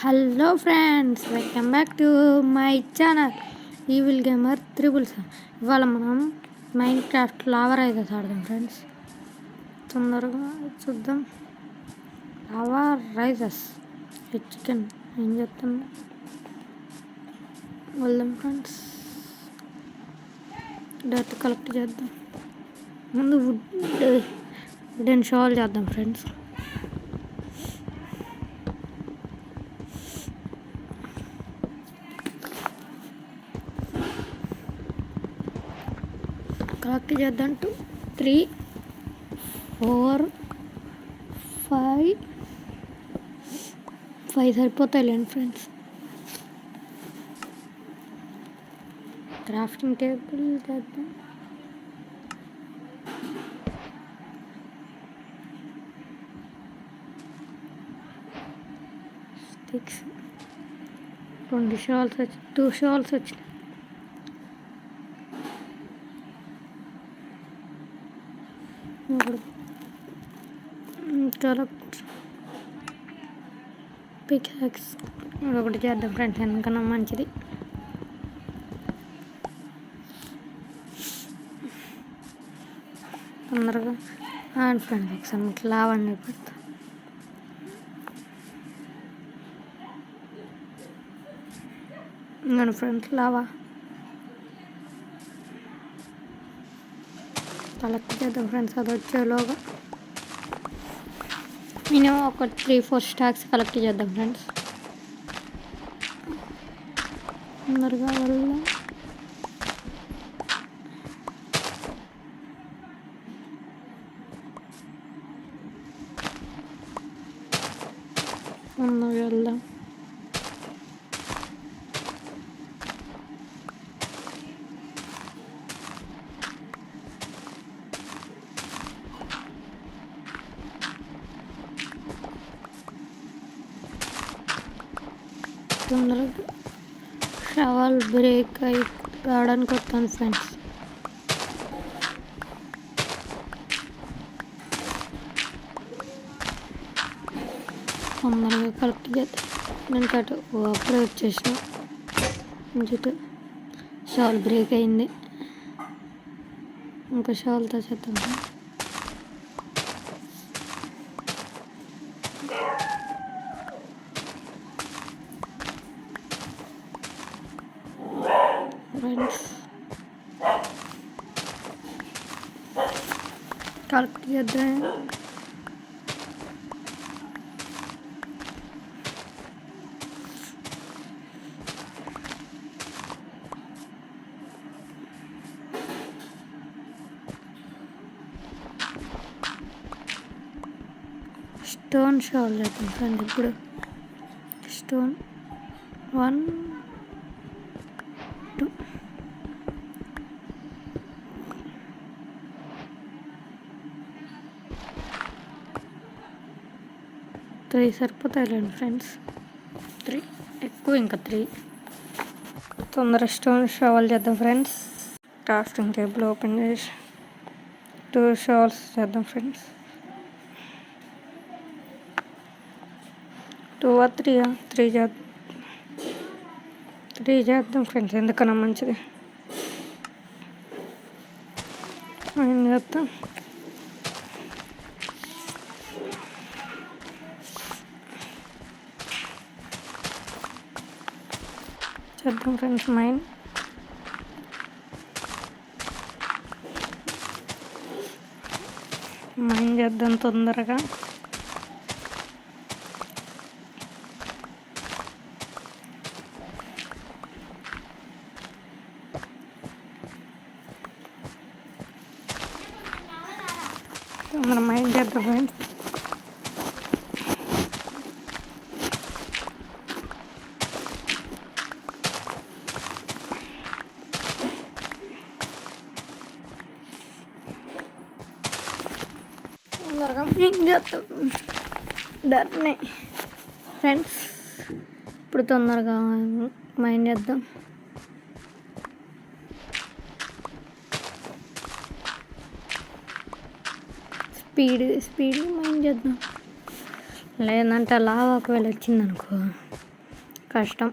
Hello friends, welcome back to my channel evil gamer triples. ఇవాళ మనం mine craft lava rises ఆడదాం friends. తొందరగా చూద్దాం. లావా రైజెస్ చికెన్ ఏం చెప్తాం, వెళ్దాం ఫ్రెండ్స్. డర్ట్ కలెక్ట్ చేద్దాం. ముందు వుడెన్ షాల్ చేద్దాం ఫ్రెండ్స్. కలెక్ట్ చేద్దాం. 2 3 4 5 సరిపోతాయిలేండి ఫ్రెండ్స్. క్రాఫ్టింగ్ టేబుల్ చేద్దాం. స్టిక్స్ 2 షాల్స్ వచ్చినాయి. కరెక్ట్ పికాక్స్ ఒకటి చేద్దాం ఫ్రెండ్స్, ఎందుకన్నా మంచిది. తొందరగా ఫ్రెండ్స్ ఒకసారి మీకు లావండి పెడతా. ఇంకా ఫ్రెండ్స్ లావా కలెక్ట్ చేద్దాం ఫ్రెండ్స్. అది వచ్చేలోగా మినిమం ఒక 3-4 స్టాక్స్ కలెక్ట్ చేద్దాం ఫ్రెండ్స్. తొందరగా వెళ్దాం. తొందరగా షవల్ బ్రేక్ అయి రావడానికి వస్తాను ఫ్రెండ్స్. తొందరగా కలెక్ట్ చేద్దాం. నేను కట్ అప్పుడే వచ్చేసిన. షవల్ బ్రేక్ అయింది. ఇంకా షవల్తో చేద్దాం. ఫ్రెండ్స్ కలెక్ట్ చేద్దాం. స్టోన్ షాల్ చేద్దాం ఫ్రెండ్. ఇప్పుడు స్టోన్ 1 2 3 సరిపోతాయిలేండి ఫ్రెండ్స్. 3 ఎక్కువ, ఇంకా 3. తొందర స్టోన్ షవల్ చేద్దాం ఫ్రెండ్స్. క్రాఫ్టింగ్ టేబుల్ ఓపెన్ చేసి 2 షవల్స్ చేద్దాం ఫ్రెండ్స్. 2 or 3 చేద్దాం. 3 చేద్దాం ఫ్రెండ్స్, ఎందుకన్నా మంచిది. ఏం చేద్దాం. చేద్దాం ఫ్రెండ్స్. మైన్ చేద్దాం తొందరగా. మనం మైండ్ చేద్దాం ఫ్రెండ్స్. తొందరగా మైండ్ చేద్దాం. డర్నే ఫ్రెండ్స్, ఇప్పుడు తొందరగా మైండ్ చేద్దాం. స్పీడ్ మైండ్ చేద్దాం. లేదంటే లావా ఒకవేళ వచ్చిందనుకో కష్టం.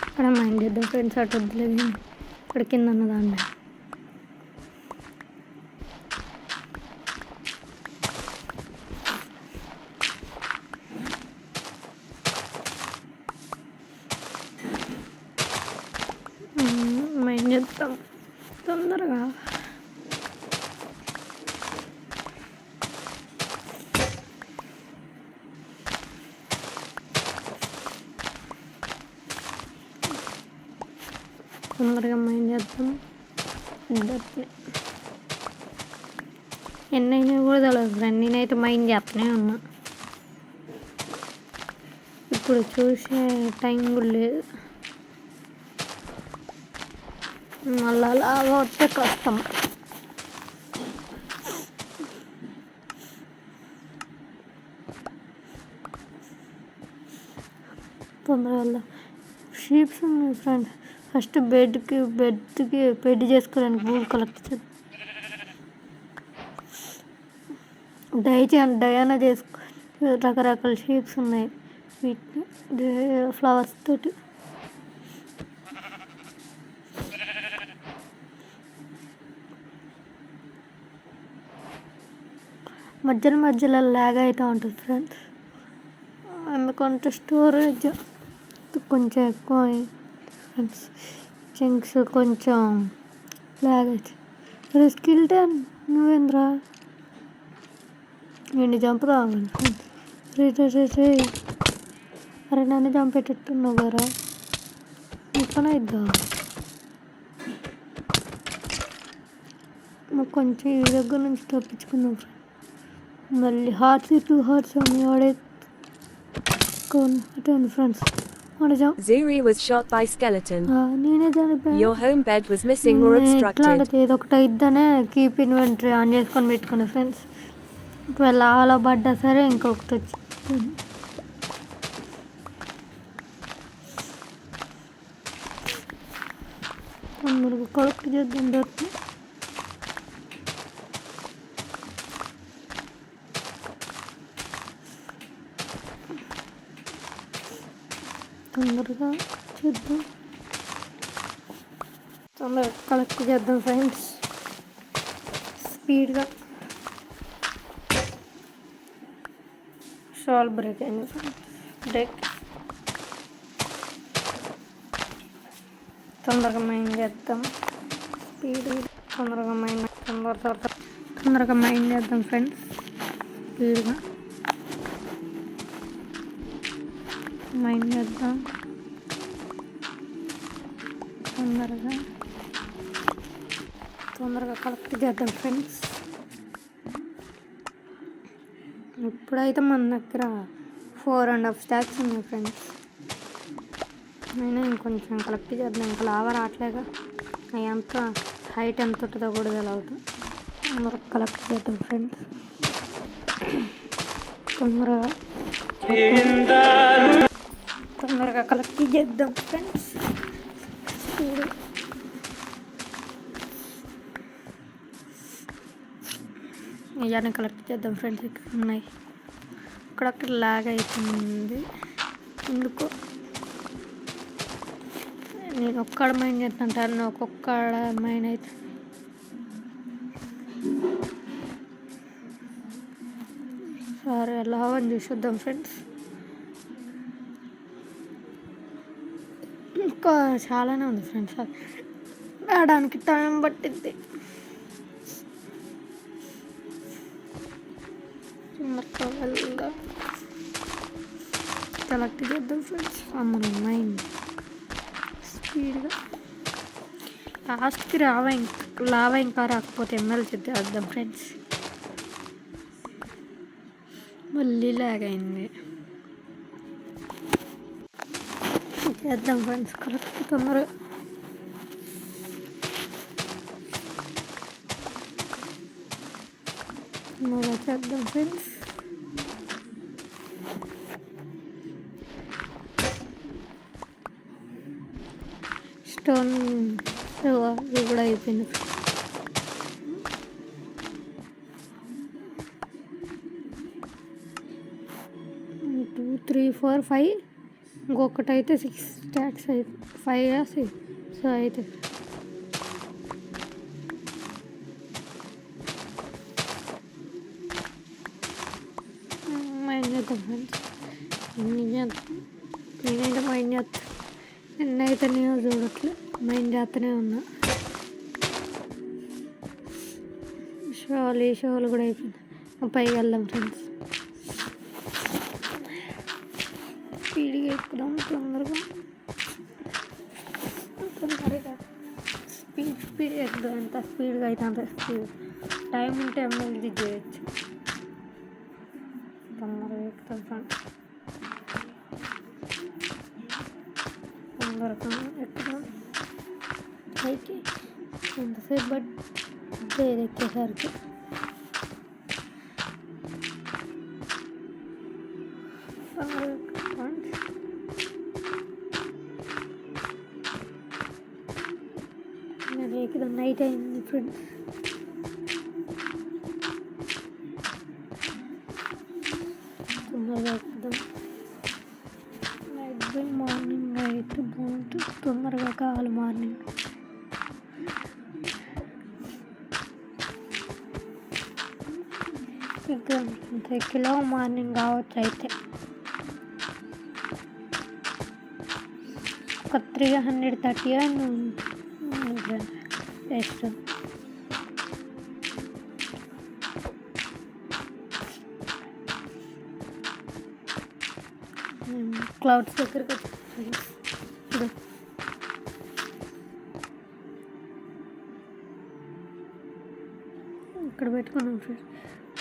ఇక్కడ మైండ్ చేద్దాం ఫ్రెండ్స్. అటు వద్దులేదు, ఇక్కడ కింద ఉన్నదాన్ని మైండ్ చేద్దాం తొందరగా. తొందరగా మైండ్ చేద్దాం. ఇద్దరిని ఎన్నైనా కూడా తెలియదు ఫ్రెండ్. నేనైతే మైండ్ చేస్తూనే ఉన్నా. ఇప్పుడు చూసే టైం కూడా లేదు. మళ్ళీ అలా వస్తే కష్టం. తొందరగా షీప్స్ ఉన్నాయి ఫ్రెండ్. ఫస్ట్ బెడ్కి బెడ్ చేసుకోవడానికి భూమి కలెక్ట్ చేద్దాం. డయానా చేసుకో. రకరకాల షేప్స్ ఉన్నాయి వీటిని ఫ్లవర్స్ తోటి. మధ్యలో లాగ్ అవుతూ ఉంటుంది ఫ్రెండ్స్. ఎందుకంటే స్టోరేజ్ కొంచెం ఎక్కువ ఫ్రెండ్స్. చింక్స్ కొంచెం లాగ్ అవుతుంది. స్కిల్ 10 నువ్వేంద్రా వీడిని జంప్ రావాలి ఫ్రెండ్స్. అరే నన్ను చంపేటట్టున్నావు గారా. నీ పని అయిద్దా. మాకు కొంచెం ఈ దగ్గర నుంచి తప్పించుకుందాం ఫ్రెండ్స్. మళ్ళీ హార్ట్స్ 2 హార్ట్స్ ఉన్నాయి. ఆడే friends. Zuri was shot by skeleton. నేనే చనిపోయాను. Your home bed was missing or obstructed. ఏదో ఒకటి అయిద్దనే కీప్ ఇన్వెంటరీ ఆన్ చేసుకొని పెట్టుకున్నా ఫ్రెండ్స్. ఒకవేళ అలా పడ్డా సరే ఇంకొకటి వచ్చి తొందరగా కలెక్ట్ చేద్దాం. దొరికి తొందరగా చేద్దాం. తొందరగా కలెక్ట్ చేద్దాం ఫ్రెండ్స్. స్పీడ్గా. షాల్ బ్రేక్ అయింది ఫ్రెండ్స్. బ్రేక్. తొందరగా మైండ్ చేద్దాం. స్పీడ్. తొందరగా మైండ్ చేద్దాం ఫ్రెండ్స్. స్పీడ్గా మైండ్ చేద్దాం. తొందరగా కలెక్ట్ చేద్దాం ఫ్రెండ్స్. ఇప్పుడైతే మన దగ్గర 4.5 స్టాక్స్ ఉన్నాయి ఫ్రెండ్స్. అయినా ఇంకొంచెం కలెక్ట్ చేద్దాం. ఇంకా లావా రావట్లేగా. అవి ఎంత హైట్ ఎంత ఉంటుందో కూడా తెలియదు. తొందరగా కలెక్ట్ చేద్దాం ఫ్రెండ్స్. తొందరగా కలెక్ట్ చేద్దాం ఫ్రెండ్స్. ఇవన్నీ కలెక్ట్ చేద్దాం ఫ్రెండ్స్. ఇక్కడ ఉన్నాయి. అక్కడక్కడ లాగ్ అవుతుంది ఎందుకో. నేను ఒక్కడ మైండ్ చేస్తుంటాను. ఒక్కొక్కడ మైండ్ అయితే సరే లావా అని చూసిద్దాం ఫ్రెండ్స్. ఇంకా చాలానే ఉంది ఫ్రెండ్స్. రావడానికి టైం పట్టిద్ది. కలెక్ట్ చేద్దాం ఫ్రెండ్స్. మన మైండ్ స్పీడ్గా. లాస్ట్కి లావా ఇంకా రాకపోతే ఎంఎల్ చేద్దాం ఫ్రెండ్స్. మళ్ళీ లాగ్ అయింది. చేద్దాం ఫ్రెండ్స్. కలెక్ట్ తొందరగా. చేద్దాం ఫ్రెండ్స్. స్టోన్ ఇది కూడా అయిపోయింది. 3 4 5 ఇంకొకటి అయితే 6 స్టాక్స్ అయితే 5 6 సో అయితే మైండ్ చేద్దాం ఫ్రెండ్స్. నేనైతే మైండ్ చేస్తా. నిన్నైతే నేను చూడట్లే, మైండ్ చేస్తూనే ఉన్నా. షోలు కూడా అయిపోయింది. పైకి వెళ్దాం ఫ్రెండ్స్. స్పీడ్గా ఎక్కుదాం తొందరగా స్పీడ్ ఎక్కుదాం. ఎంత స్పీడ్గా అయితే అంత స్పీడ్. టైం ఉంటే ఎమ్మెల్యే చేయొచ్చు. తొందరగా ఎక్కుతాం ఫ్రెండ్స్. తొందరగా ఎక్కుదాం పైకి. ఎంతసేపు బట్ ఎక్కేసరికి ఎక్కుదాం. నైట్ అయింది ఫ్రెండ్స్. తొందరగా ఎక్కుదాం. నైట్ బై మార్నింగ్ అయితే బాగుంటుంది. తొందరగా కావాలి మార్నింగ్. కిలో మార్నింగ్ కావచ్చు. అయితే ఒక 330 వేస్తాం. క్లౌడ్స్ దగ్గరకు వచ్చి ఇక్కడ పెట్టుకున్నాం ఫ్రెండ్స్.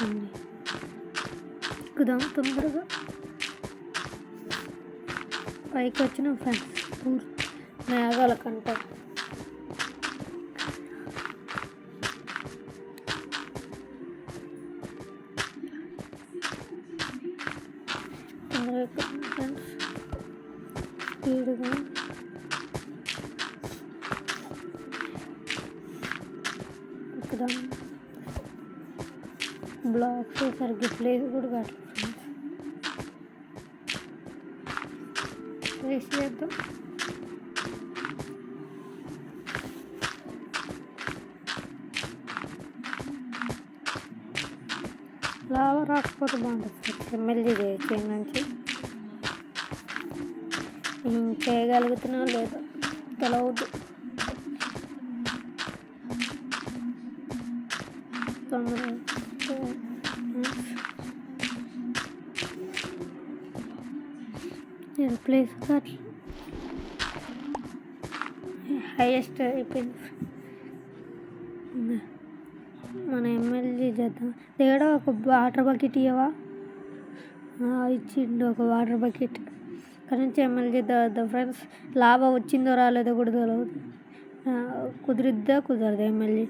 అన్నీ ఎక్కుదాం తొందరగా. పైకి వచ్చినాం ఫ్రెండ్స్. మేఘాల కంట తొందరగా ఎక్కుదాం ఫ్రెండ్స్. స్పీడ్గా ఎక్కుదాం. బ్లాక్స్ సరిగ్గా ప్లేస్ కూడా కట్టలేదు. వేస్ట్ చేద్దాం. లావా రాకపోతే బాగుంటుంది. ఎమ్మెల్యే చేయొచ్చు నుంచి. చేయగలుగుతున్నా లేదా తెలవద్దు. తొందరగా ప్లేస్ హైయెస్ట్ అయిపోయింది. మన ఎమ్మెల్యే చేద్దాం. తేడా ఒక వాటర్ బకెట్ ఇవ్వవా? ఇచ్చిండు ఒక వాటర్ బకెట్. అక్కడి నుంచి ఎమ్మెల్యే చేద్దాం ఫ్రెండ్స్. లాభం వచ్చిందో రాలేదో కూడా తెలియదు. కుదిరిద్దా కుదరదు ఎమ్మెల్యే.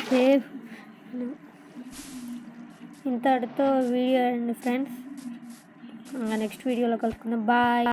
సేఫ్. ఇంతటితో వీడియో అండి ఫ్రెండ్స్. ఇంకా నెక్స్ట్ వీడియోలో కలుసుకుందాం. బాయ్.